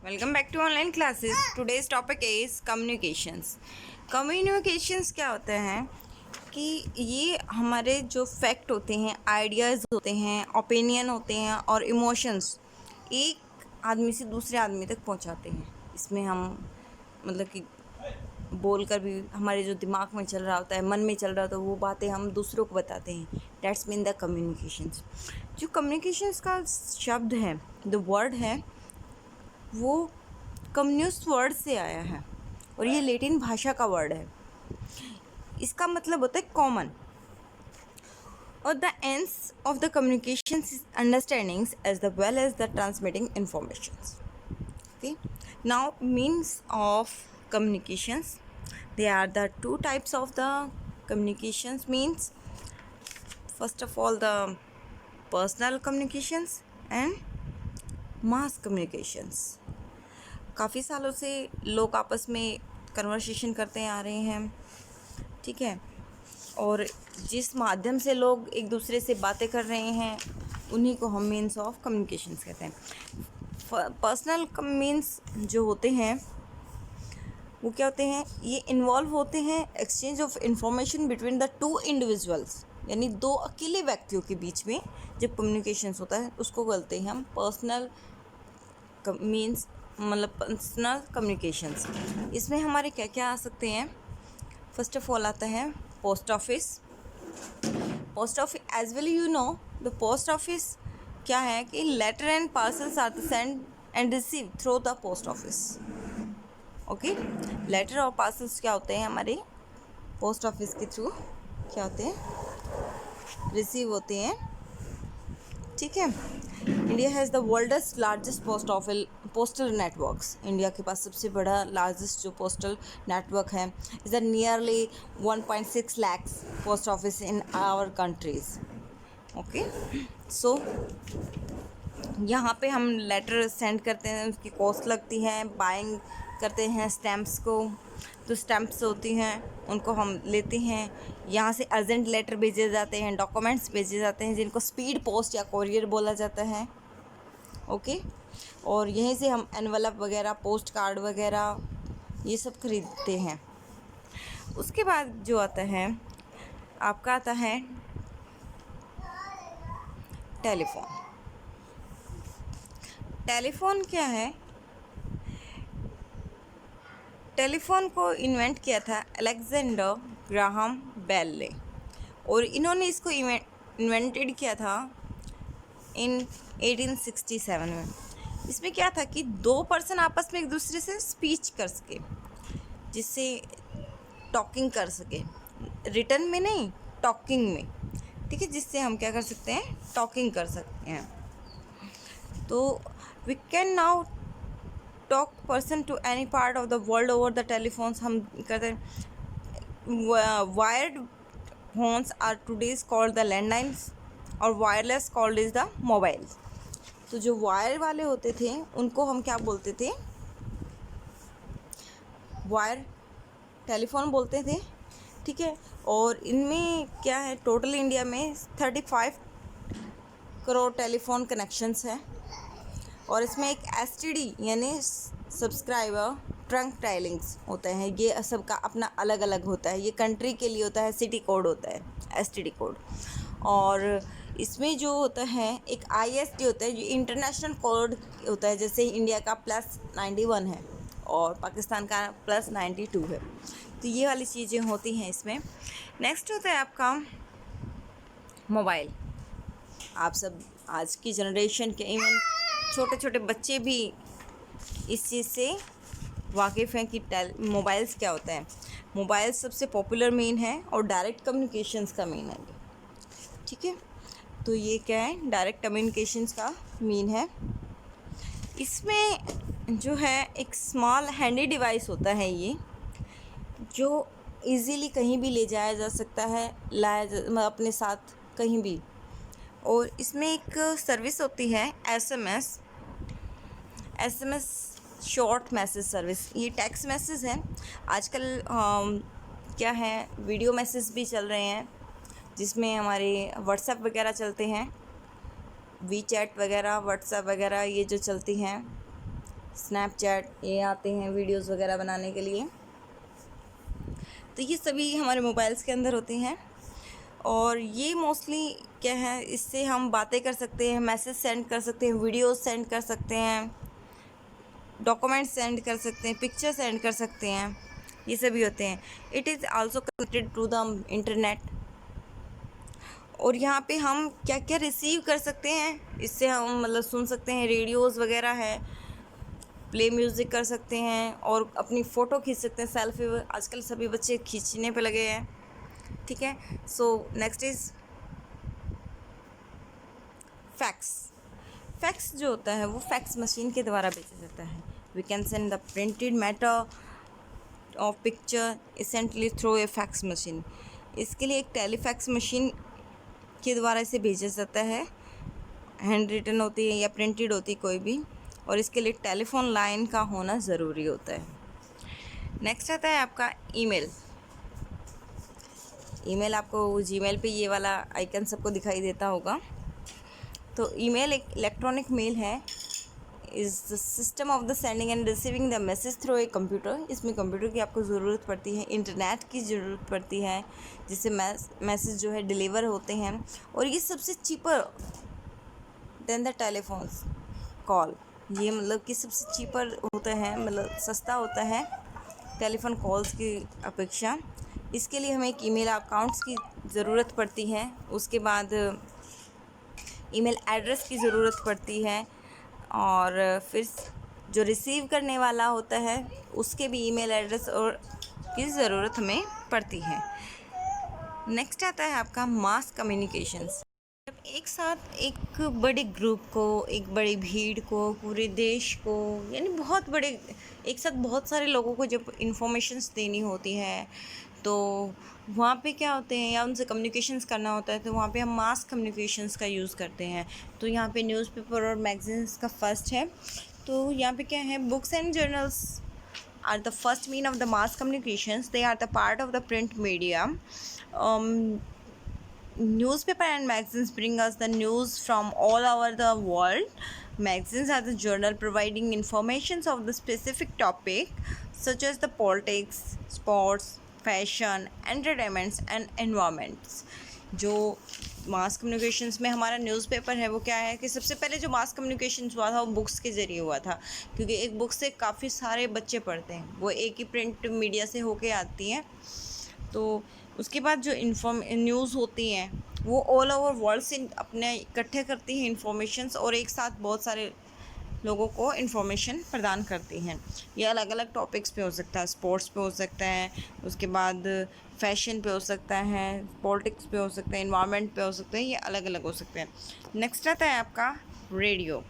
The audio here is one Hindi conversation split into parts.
Welcome back to online classes. Today's topic is communications. Communications क्या होते हैं कि ये हमारे जो फैक्ट होते हैं, आइडियाज़ होते हैं, ओपिनियन होते हैं और इमोशंस एक आदमी से दूसरे आदमी तक पहुंचाते हैं। इसमें हम मतलब कि बोल कर भी हमारे जो दिमाग में चल रहा होता है, मन में चल रहा होता है, वो बातें हम दूसरों को बताते हैं। That's mean the communications. जो कम्युनिकेशंस का शब्द है, द वर्ड है, वो कम्युनिस्ट वर्ड से आया है और ये लैटिन भाषा का वर्ड है। इसका मतलब होता है कॉमन और the ends of the communication understandings as the well as the transmitting informations. Okay, now means of communications, they are the two types of the communications means. First of all, the personal communications and mass communications. काफ़ी सालों से लोग आपस में कन्वर्सेशन करते आ रहे हैं, ठीक है, और जिस माध्यम से लोग एक दूसरे से बातें कर रहे हैं उन्हीं को हम मीन्स ऑफ कम्युनिकेशंस कहते हैं। पर्सनल मीन्स जो होते हैं वो क्या होते हैं, ये इन्वॉल्व होते हैं exchange of information between the two individuals, यानी दो अकेले व्यक्तियों के बीच में जब कम्युनिकेशंस होता है उसको बोलते हैं हम पर्सनल मीन्स, मतलब पर्सनल कम्युनिकेशंस। इसमें हमारे क्या क्या आ सकते हैं। फर्स्ट ऑफ ऑल आता है post office. Post office as well you know the post office क्या है कि letter and parcels are send and receive through the post office. Okay, letter और पार्सल्स क्या होते हैं हमारे पोस्ट ऑफिस के थ्रू क्या होते हैं, रिसीव होते हैं, ठीक है। India has the world's largest postal networks. India के पास सबसे बड़ा लार्जेस्ट जो पोस्टल नेटवर्क है is the nearly 1.6 lakhs post office in our countries. Okay, so यहाँ पे हम लेटर सेंड करते हैं, उसकी कॉस्ट लगती है, बाइंग करते हैं स्टैम्प्स को, तो स्टैम्प्स होती हैं उनको हम लेते हैं, यहाँ से अर्जेंट लेटर भेजे जाते हैं, डॉक्यूमेंट्स भेजे जाते हैं जिनको स्पीड पोस्ट या कोरियर बोला जाता है। ओके, और यहीं से हम एनवलप वगैरह, पोस्ट कार्ड वगैरह ये सब खरीदते हैं। उसके बाद जो आता है आपका आता है टेलीफोन। टेलीफोन क्या है, टेलीफोन को इन्वेंट किया था अलेक्जेंडर ग्राहम बेल ने, और इन्होंने इसको इन्वेंटेड किया था इन 1867 में। इसमें क्या था कि दो पर्सन आपस में एक दूसरे से स्पीच कर सके, जिससे टॉकिंग कर सके, रिटन में नहीं, टॉकिंग में, ठीक है, जिससे हम क्या कर सकते हैं, टॉकिंग कर सकते हैं। तो we can now talk person to any part of the world over the telephones हम करते हैं। Wired phones are today's called the landlines और wireless called is the mobile. तो जो वायर वाले होते थे उनको हम क्या बोलते थे, वायर टेलीफोन बोलते थे, ठीक है। और इनमें क्या है, टोटल इंडिया में 35 करोड़ टेलीफोन कनेक्शंस हैं, और इसमें एक STD यानी सब्सक्राइबर ट्रंक टाइलिंग्स होता है। ये सबका अपना अलग अलग होता है, ये कंट्री के लिए होता है, सिटी कोड होता है STD कोड। और इसमें जो होता है एक ISD होता है जो इंटरनेशनल कोड होता है, जैसे इंडिया का +91 है और पाकिस्तान का +92 है। तो ये वाली चीज़ें होती हैं इसमें। नेक्स्ट होता है आपका मोबाइल। आप सब आज की जनरेशन के इवन छोटे छोटे बच्चे भी इस चीज़ से वाकिफ़ हैं कि मोबाइल्स क्या होता है। मोबाइल सबसे पॉपुलर मीन है और डायरेक्ट कम्युनिकेशंस का मीन है, ठीक है। तो ये क्या है, डायरेक्ट कम्युनिकेशंस का मीन है। इसमें जो है एक स्मॉल हैंडी डिवाइस होता है ये, जो इजीली कहीं भी ले जाया जा सकता है, मतलब अपने साथ कहीं भी। और इसमें एक सर्विस होती है SMS शॉर्ट मैसेज सर्विस। ये टेक्स्ट मैसेज है, आजकल क्या है, वीडियो मैसेज भी चल रहे हैं जिसमें हमारे व्हाट्सएप वगैरह चलते हैं, वी चैट वगैरह, व्हाट्सएप वगैरह ये जो चलती हैं स्नैपचैट, ये आते हैं वीडियोस वगैरह बनाने के लिए। तो ये सभी हमारे मोबाइल्स के अंदर होते हैं और ये मोस्टली क्या है, इससे हम बातें कर सकते हैं, मैसेज सेंड कर सकते हैं, वीडियोस सेंड कर सकते हैं, डॉक्यूमेंट्स सेंड कर सकते हैं, पिक्चर सेंड कर सकते हैं, ये सभी होते हैं। It is also connected to the internet. और यहाँ पे हम क्या क्या रिसीव कर सकते हैं, इससे हम मतलब सुन सकते हैं, रेडियोज़ वगैरह है, प्ले म्यूज़िक कर सकते हैं और अपनी फ़ोटो खींच सकते हैं, सेल्फी। आजकल सभी बच्चे खींचने पे लगे हैं, ठीक है। So next is fax. Fax जो होता है वो फैक्स मशीन के द्वारा भेजा जाता है। We can send the printed matter of picture essentially through a fax machine. इसके लिए एक टेलीफैक्स मशीन के द्वारा इसे भेजा जाता है। हैंड रिटन होती है या प्रिंटेड होती है कोई भी, और इसके लिए टेलीफोन लाइन का होना ज़रूरी होता है। नेक्स्ट आता है आपका ईमेल। ईमेल आपको जीमेल पे ये वाला आइकन सबको दिखाई देता होगा। तो ईमेल एक इलेक्ट्रॉनिक मेल है, is the system of the sending end receiving the message through a computer. इसमें कंप्यूटर की आपको ज़रूरत पड़ती है, इंटरनेट की ज़रूरत पड़ती है, जिससे मैसेज जो है डिलीवर होते हैं। और ये सबसे cheaper than the telephones call. ये मतलब कि सबसे चीपर होता है, मतलब सस्ता होता है टेलीफोन कॉल्स की अपेक्षा। इसके लिए हमें एक ईमेल अकाउंट्स की ज़रूरत पड़ती है, उसके बाद ईमेल एड्रेस की ज़रूरत पड़ती है, और फिर जो रिसीव करने वाला होता है उसके भी ईमेल एड्रेस और की ज़रूरत हमें पड़ती है। नेक्स्ट आता है आपका मास कम्युनिकेशंस। जब एक साथ एक बड़े ग्रुप को, एक बड़ी भीड़ को, पूरे देश को, यानी बहुत बड़े एक साथ बहुत सारे लोगों को जब इन्फॉर्मेशंस देनी होती है, तो वहाँ पे क्या होते हैं, या उनसे कम्युनिकेशंस करना होता है, तो वहाँ पे हम मास कम्युनिकेशंस का यूज़ करते हैं। तो यहाँ पे न्यूज़पेपर और मैगजीन्स का फर्स्ट है। तो यहाँ पे क्या है, books and journals are the first mean of the mass communications. They are the part of the print media. Newspaper and magazines bring us the news from all over the world. Magazines are the journal providing informations of the specific topic such as the politics, sports, fashion, entertainments and environments. जो मास कम्युनिकेशंस में हमारा न्यूज़पेपर है, वो क्या है कि सबसे पहले जो मास कम्युनिकेशंस हुआ था वो बुक्स के ज़रिए हुआ था, क्योंकि एक बुक से काफ़ी सारे बच्चे पढ़ते हैं, वो एक ही प्रिंट मीडिया से होके आती हैं। तो उसके बाद जो न्यूज़ होती हैं वो ऑल ओवर वर्ल्ड से अपने इकट्ठे करती हैं इन्फॉर्मेशंस, और एक साथ बहुत सारे लोगों को इन्फॉर्मेशन प्रदान करती हैं। ये अलग अलग टॉपिक्स पे हो सकता है, स्पोर्ट्स पे हो सकता है, उसके बाद फैशन पे हो सकता है, पॉलिटिक्स पे हो सकता है, एनवायरनमेंट पे हो सकता है, ये अलग अलग हो सकते हैं। नेक्स्ट आता है आपका रेडियो।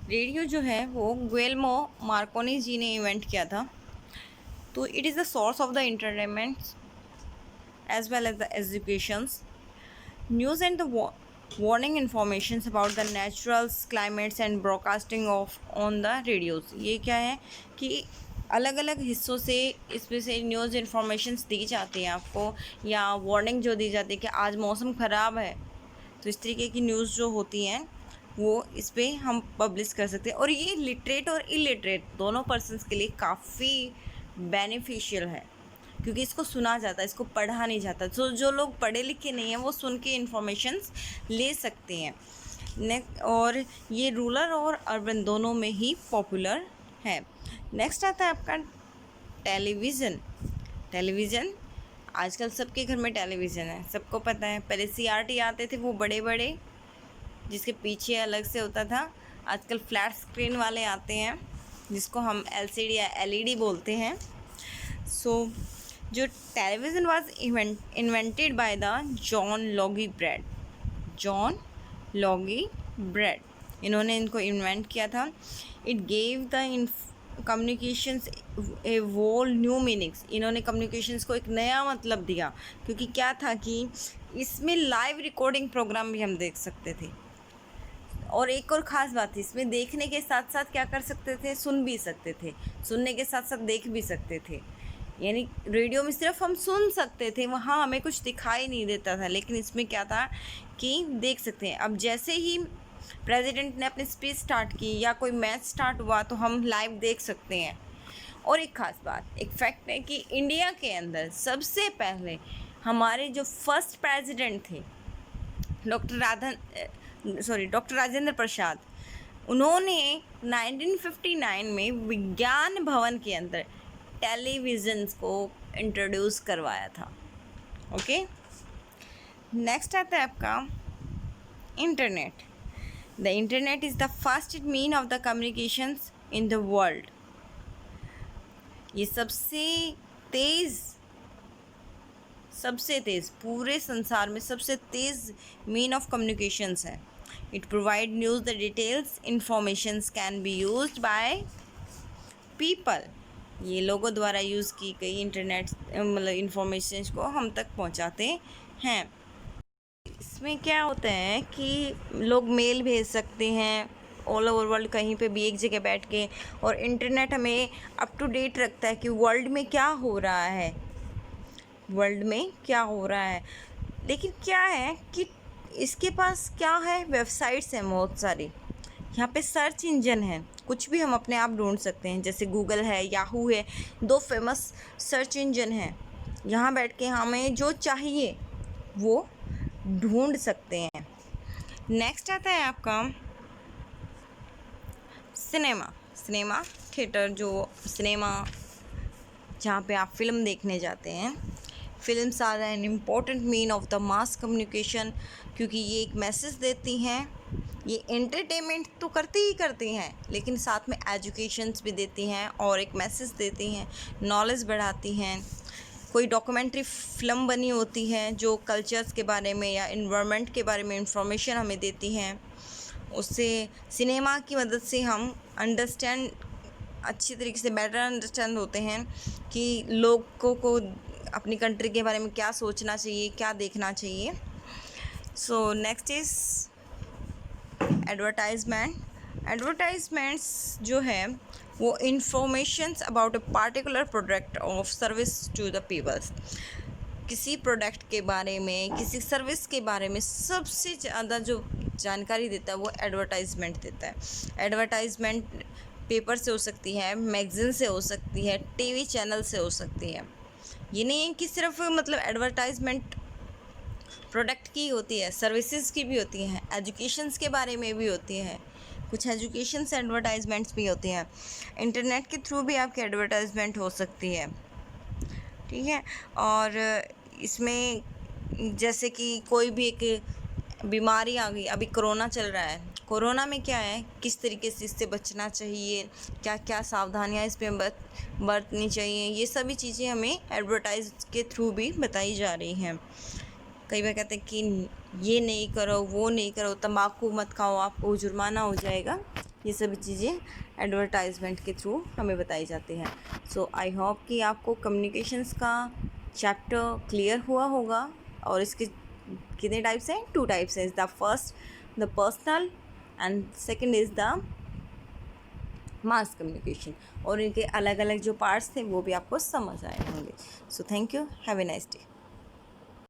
रेडियो जो है वो गुएल्मो मार्कोनी जी ने इन्वेंट किया था। तो it is the source of the entertainment as well as the educations, news and the warning informations about the naturals, climates and broadcasting of on the radios। ये क्या है कि अलग अलग हिस्सों से इसमें से न्यूज़ इन्फॉर्मेशंस दी जाती हैं आपको, या वार्निंग जो दी जाती है कि आज मौसम ख़राब है, तो इस तरीके की न्यूज़ जो होती हैं वो इस पर हम पब्लिश कर सकते हैं। और ये लिटरेट और इलिटरेट दोनों पर्सनस के लिए काफ़ी बेनिफिशियल है, क्योंकि इसको सुना जाता है, इसको पढ़ा नहीं जाता। तो जो लोग पढ़े लिखे नहीं हैं वो सुन के इन्फॉर्मेशंस ले सकते हैं। और ये रूरल और अर्बन दोनों में ही पॉपुलर है। नेक्स्ट आता है आपका टेलीविज़न। टेलीविज़न आजकल सबके घर में टेलीविज़न है, सबको पता है। पहले CRT आते थे वो बड़े बड़े, जिसके पीछे अलग से होता था। आजकल फ्लैट स्क्रीन वाले आते हैं, जिसको हम LCD या LED बोलते हैं। जो television was invented by the John Logie Baird. John Logie Baird, इन्होंने इनको इन्वेंट किया था। It gave the communications a whole new meanings. इन्होंने कम्युनिकेशंस को एक नया मतलब दिया, क्योंकि क्या था कि इसमें लाइव रिकॉर्डिंग प्रोग्राम भी हम देख सकते थे। और एक और ख़ास बात थी, इसमें देखने के साथ साथ क्या कर सकते थे, सुन भी सकते थे, सुनने के साथ साथ देख भी सकते थे। यानी रेडियो में सिर्फ हम सुन सकते थे, वहाँ हमें कुछ दिखाई नहीं देता था, लेकिन इसमें क्या था कि देख सकते हैं। अब जैसे ही प्रेसिडेंट ने अपनी स्पीच स्टार्ट की या कोई मैच स्टार्ट हुआ तो हम लाइव देख सकते हैं। और एक ख़ास बात, एक फैक्ट है कि इंडिया के अंदर सबसे पहले हमारे जो फर्स्ट प्रेसिडेंट थे डॉक्टर राजेंद्र प्रसाद, उन्होंने 1959 में विज्ञान भवन के अंदर टेलीविज़न को इंट्रोड्यूस करवाया था। ओके, नेक्स्ट आता है आपका internet. The internet is the fastest mean of the communications in the world. ये सबसे तेज़ पूरे संसार में सबसे तेज़ मीन ऑफ कम्युनिकेशंस है। It provide news the details informations can be used by people. ये लोगों द्वारा यूज़ की गई इंटरनेट मतलब इंफॉर्मेशन को हम तक पहुंचाते हैं। इसमें क्या होता है कि लोग मेल भेज सकते हैं ऑल ओवर वर्ल्ड, कहीं पे भी एक जगह बैठ के, और इंटरनेट हमें अप टू डेट रखता है कि वर्ल्ड में क्या हो रहा है, लेकिन क्या है कि इसके पास क्या है, वेबसाइट्स हैं बहुत सारी, यहाँ पे सर्च इंजन है, कुछ भी हम अपने आप ढूंढ सकते हैं, जैसे गूगल है, याहू है, 2 फेमस सर्च इंजन हैं। यहाँ बैठ के हमें जो चाहिए वो ढूंढ सकते हैं। नेक्स्ट आता है आपका सिनेमा थिएटर, जो सिनेमा जहाँ पे आप फिल्म देखने जाते हैं। Films are an important mean of the mass communication, क्योंकि ये एक मैसेज देती हैं। ये एंटरटेनमेंट तो करती हैं, लेकिन साथ में एजुकेशंस भी देती हैं और एक मैसेज देती हैं, नॉलेज बढ़ाती हैं। कोई डॉक्यूमेंट्री फिल्म बनी होती है जो कल्चर्स के बारे में या इन्वायरमेंट के बारे में इंफॉर्मेशन हमें देती हैं। उससे सिनेमा की मदद से हम अच्छी तरीके से बेटर अंडरस्टैंड होते हैं कि लोगों को अपनी कंट्री के बारे में क्या सोचना चाहिए, क्या देखना चाहिए। सो नेक्स्ट इज़ एडवर्टाइजमेंट्स जो है वो informations about a particular product of service to the peoples. किसी प्रोडक्ट के बारे में, किसी सर्विस के बारे में सबसे ज़्यादा जो जानकारी देता है वो एडवर्टाइजमेंट देता है। एडवर्टाइजमेंट पेपर से हो सकती है, मैगज़ीन से हो सकती है, टीवी चैनल से हो सकती है। ये नहीं है कि सिर्फ मतलब एडवर्टाइजमेंट प्रोडक्ट की होती है, सर्विसेज की भी होती हैं, एजुकेशंस के बारे में भी होती है, कुछ एजुकेशन से एडवर्टाइजमेंट्स भी होती हैं। इंटरनेट के थ्रू भी आपकी एडवर्टाइजमेंट हो सकती है, ठीक है। और इसमें जैसे कि कोई भी एक बीमारी आ गई, अभी कोरोना चल रहा है, कोरोना में क्या है, किस तरीके से इससे बचना चाहिए, क्या क्या सावधानियां इसमें बरतनी चाहिए, ये सभी चीज़ें हमें एडवर्टाइज के थ्रू भी बताई जा रही हैं। कई बार कहते हैं कि ये नहीं करो, वो नहीं करो, तंबाकू मत खाओ, आपको जुर्माना हो जाएगा। ये सभी चीज़ें एडवर्टाइजमेंट के थ्रू हमें बताई जाती हैं। सो आई होप कि आपको कम्युनिकेशंस का चैप्टर क्लियर हुआ होगा। और इसके कितने टाइप्स हैं? 2 टाइप्स हैं। The first the personal and second is the mass communication, और इनके अलग अलग जो पार्ट्स थे वो भी आपको समझ आए होंगे। So thank you, have a nice day.